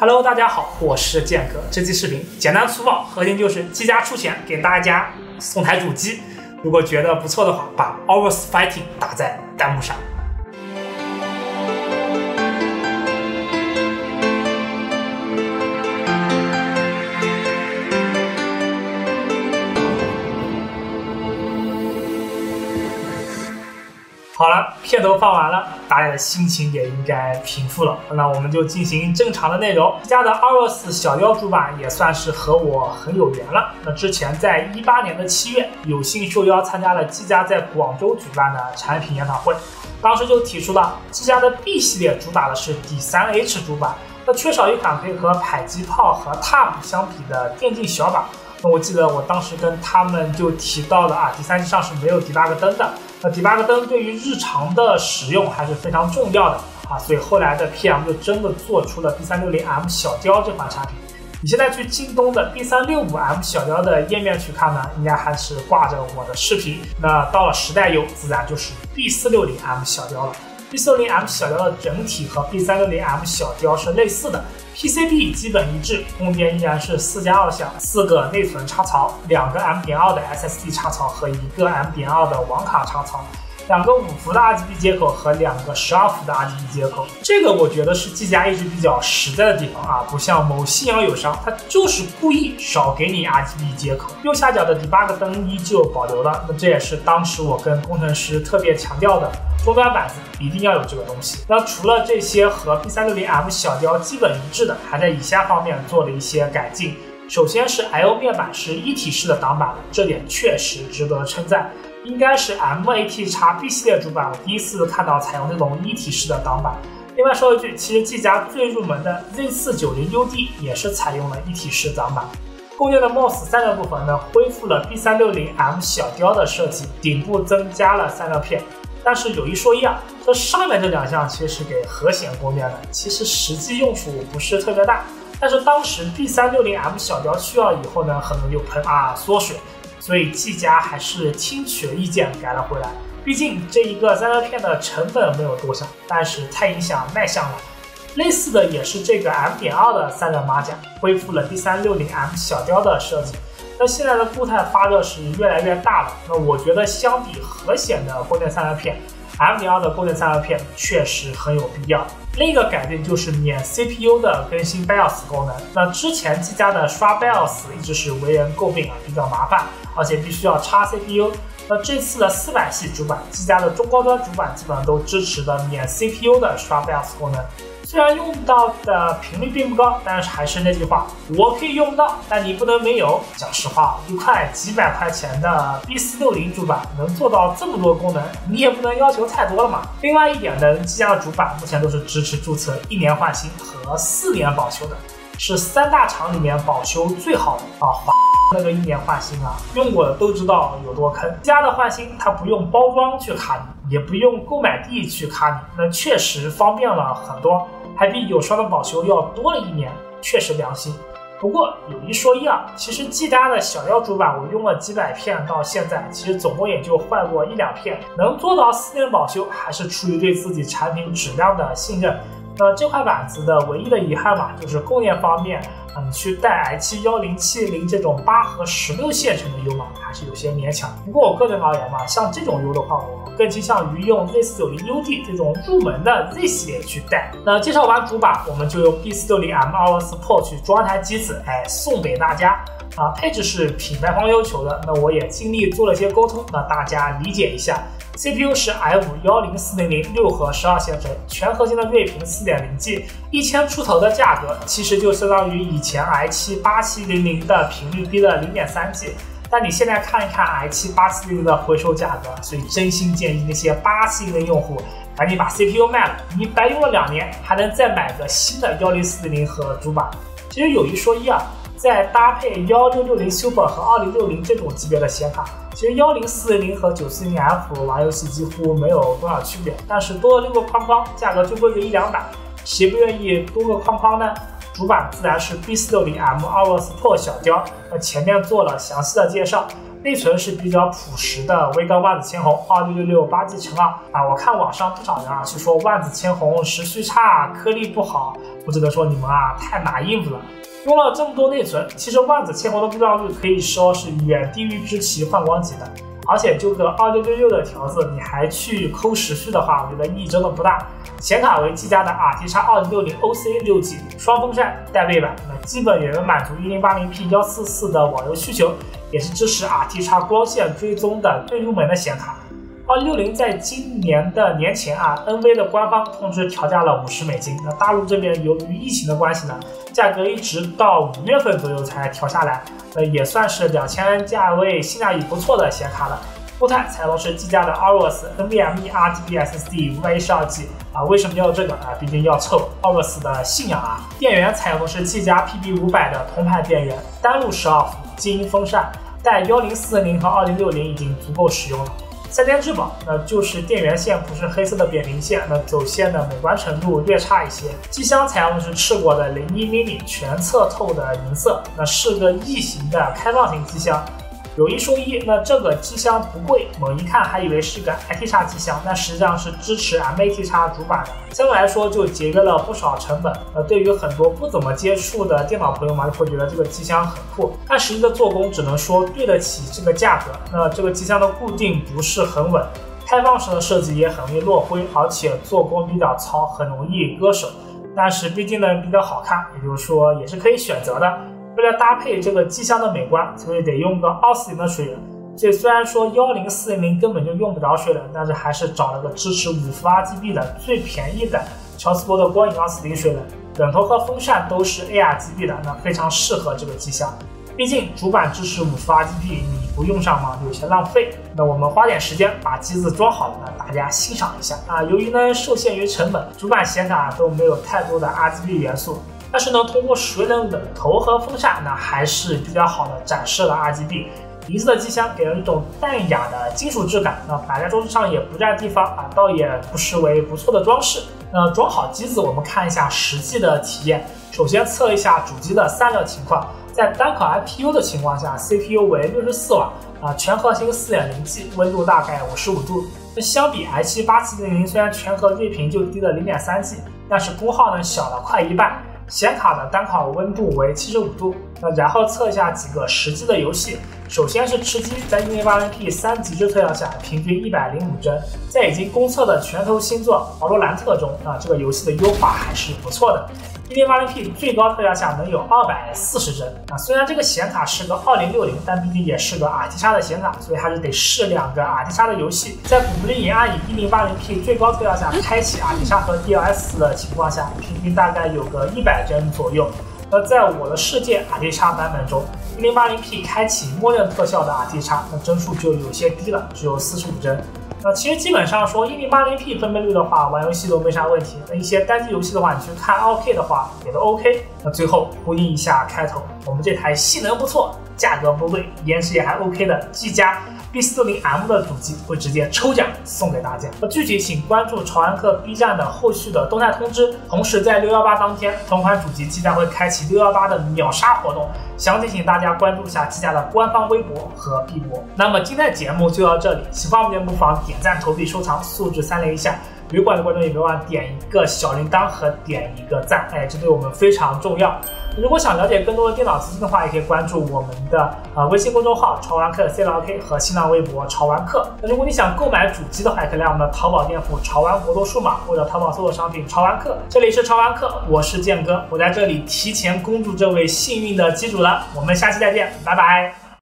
Hello， 大家好，我是剑哥。这期视频简单粗暴，核心就是技嘉出钱给大家送台主机。如果觉得不错的话，把 Hours Fighting 打在弹幕上。好了，片头放完了，大家的心情也应该平复了。那我们就进行正常的内容。技嘉的 Hours 小雕主板也算是和我很有缘了。那之前在18年的7月，有幸受邀参加了技嘉在广州举办的产品研讨会，当时就提出了技嘉的 B 系列主打的是第3H 主板，那缺少一款可以和迫击炮和 TAM 相比的电竞小板。那我记得我当时跟他们就提到了第3机上是没有 debug 灯的。那 debug 灯对于日常的使用还是非常重要的所以后来的 PM 就真的做出了 B360M 小雕这款产品。你现在去京东的 B365M 小雕的页面去看呢，应该还是挂着我的视频。那到了时代优，自然就是 B460M 小雕了。B460M 小雕的整体和 B360M 小雕是类似的。PCB 基本一致，供电依然是4+2项，4个内存插槽，2个 M.2 的 SSD 插槽和1个 M.2 的网卡插槽，2个5伏的 RGB 接口和2个12伏的 RGB 接口。这个我觉得是技嘉一直比较实在的地方不像某信仰友商，它就是故意少给你 RGB 接口。右下角的 debug 灯依旧保留了，那这也是当时我跟工程师特别强调的。终端板子一定要有这个东西。那除了这些和 B360M 小雕基本一致的，还在以下方面做了一些改进。首先是 I/O 面板是一体式的挡板，这点确实值得称赞。应该是 M-AT-X B 系列主板我第一次看到采用这种一体式的挡板。另外说一句，其实技嘉最入门的 Z490UD 也是采用了一体式挡板。供电的 MOS 散热部分呢，恢复了 B360M 小雕的设计，顶部增加了散热片。但是有一说一这上面这2项其实是给核显供电的，其实实际用处不是特别大。但是当时 B360M 小雕需要以后呢，很多人就喷缩水，所以技嘉还是听取了意见改了回来。毕竟这一个散热片的成本没有多少，但是太影响卖相了。类似的也是这个 M.2 的散热马甲，恢复了 B360M 小雕的设计。那现在的固态发热是越来越大了，那我觉得相比核显的供电散热片 ，M.2 的供电散热片确实很有必要。另一个改进就是免 CPU 的更新 BIOS 功能。那之前技嘉的刷 BIOS 一直是为人诟病比较麻烦，而且必须要插 CPU。那这次的400系主板，技嘉的中高端主板基本上都支持的免 CPU 的刷 BIOS 功能。虽然用到的频率并不高，但是还是那句话，我可以用到，但你不能没有。讲实话，一块几百块钱的 B460主板能做到这么多功能，你也不能要求太多了嘛。另外一点呢，技嘉的主板目前都是支持注册1年换新和4年保修的，是3大厂里面保修最好的那个1年换新用过的都知道有多坑。技嘉的换新它不用包装去卡你，也不用购买地去卡你，那确实方便了很多。还比有双的保修要多了1年，确实良心。不过有一说一其实技嘉的小雕主板我用了几百片，到现在其实总共也就坏过1-2片，能做到4年保修，还是出于对自己产品质量的信任。这块板子的唯一的遗憾就是供电方面，你去带 i7-1070这种8和16线程的 U 还是有些勉强。不过我个人而言像这种 U 的话，我更倾向于用 Z490UD 这种入门的 Z 系列去带。那介绍完主板，我们就用 B460M Hours Pro 去装台机子，送给大家。配置是品牌方要求的，那我也尽力做了些沟通，那大家理解一下。CPU 是 i5-10400 6核12线程，全核心的睿频 4.0G，1000出头的价格，其实就相当于以前 i7-8700 的频率低的 0.3G。但你现在看一看 i7-8700 的回收价格，所以真心建议那些8700的用户赶紧把 CPU 卖了，你白用了2年，还能再买个新的10400和主板。其实有一说一再搭配1660 Super 和2060这种级别的显卡，其实10400和940F 玩游戏几乎没有多少区别，但是多了6个框框，价格就贵个1-2百，谁不愿意多个框框呢？主板自然是 B460M Hours Pro 小雕，前面做了详细的介绍。内存是比较朴实的微高万紫千红2666 8G 乘2啊。我看网上不少人啊去说万紫千红时序差，颗粒不好，我只能说你们啊太拿硬子了。用了这么多内存，其实万紫千红的故障率可以说是远低于知棋幻光级的。而且就个2666的条子，你还去抠时序的话，我觉得意义真的不大。显卡为技嘉的 RTX 2060 OC 6G 双风扇带背板，那基本也能满足 1080p 144的网游需求，也是支持 RTX 光线追踪的最入门的显卡。2060在今年的年前啊 ，NV 的官方通知调价了50美金。那大陆这边由于疫情的关系呢，价格一直到5月份左右才调下来，也算是2000价位性价比不错的显卡了。固态采用是技嘉的 Aorus NVMe RGB SSD 512G 啊，为什么要这个啊？毕竟要凑 Aorus 的信仰啊。电源采用的是技嘉 PB500的铜牌电源，单路12伏，静音风扇，带1040和2060已经足够使用了。3点质保，那就是电源线不是黑色的扁平线，那走线的美观程度略差一些。机箱采用的是赤果的01 mini 全侧透的银色，那是个异形的开放型机箱。有一说一，那这个机箱不贵，猛一看还以为是个 ITX 机箱，但实际上是支持 MATX 主板的，相对来说就节约了不少成本。对于很多不怎么接触的电脑朋友们，会觉得这个机箱很酷，但实际的做工只能说对得起这个价格。那这个机箱的固定不是很稳，开放式的设计也很容易落灰，而且做工比较糙，很容易割手。但是毕竟呢比较好看，也就是说也是可以选择的。为了搭配这个机箱的美观，所以得用个20的水冷。所以虽然说10400根本就用不着水冷，但是还是找了个支持5伏 RGB 的最便宜的乔斯伯的光影240水冷，冷头和风扇都是 ARGB 的，那非常适合这个机箱。毕竟主板支持5伏 RGB， 你不用上嘛，有些浪费。那我们花点时间把机子装好了呢，大家欣赏一下啊。由于呢受限于成本，主板显卡都没有太多的 RGB 元素。但是呢，通过水冷冷头和风扇呢，还是比较好的展示了 RGB。银色的机箱给人一种淡雅的金属质感，那摆在桌子上也不占地方啊，倒也不失为不错的装饰。那装好机子，我们看一下实际的体验。首先测一下主机的散热情况，在单颗 IPU 的情况下 ，CPU 为64瓦啊，全核心 4.0G， 温度大概55度。那相比 i7-8700，虽然全核睿频就低了 0.3G， 但是功耗呢小了快一半。显卡的单烤温度为75度，然后测一下几个实际的游戏。首先是吃鸡，在 1080p 3级制特效下，平均105帧。在已经公测的拳头新作《保罗兰特》中，这个游戏的优化还是不错的。1080p 最高特效下能有240帧。虽然这个显卡是个2060，但毕竟也是个 RTX 的显卡，所以还是得试2个 RTX 的游戏。在古力影暗以 1080p 最高特效下开启 RTX 和 DLSS 的情况下，平均大概有个100帧左右。那在我的世界 RTX 版本中，1080p 开启默认特效的 RTX， 那帧数就有些低了，只有45帧。其实基本上说 1080p 分辨率的话，玩游戏都没啥问题。那一些单机游戏的话，你去看 2K 的话也都 OK。那最后呼应一下开头，我们这台性能不错、价格不贵、颜值也还 OK 的技嘉 B460M 的主机会直接抽奖送给大家。具体请关注潮玩客 B 站的后续的动态通知。同时在618当天，同款主机技嘉会开启618的秒杀活动，详情请大家关注一下技嘉的官方微博和 B 博。那么今天的节目就到这里，喜欢我们节目不妨点赞、投币、收藏，素质3连一下。没关注的观众也别忘点一个小铃铛和点一个赞，这对我们非常重要。如果想了解更多的电脑资讯的话，也可以关注我们的微信公众号潮玩客 CLK 和新浪微博潮玩客。如果你想购买主机的话，也可以来我们的淘宝店铺潮玩国度数码或者淘宝搜索商品潮玩客。这里是潮玩客，我是剑哥，我在这里提前恭祝这位幸运的机主了。我们下期再见，拜拜。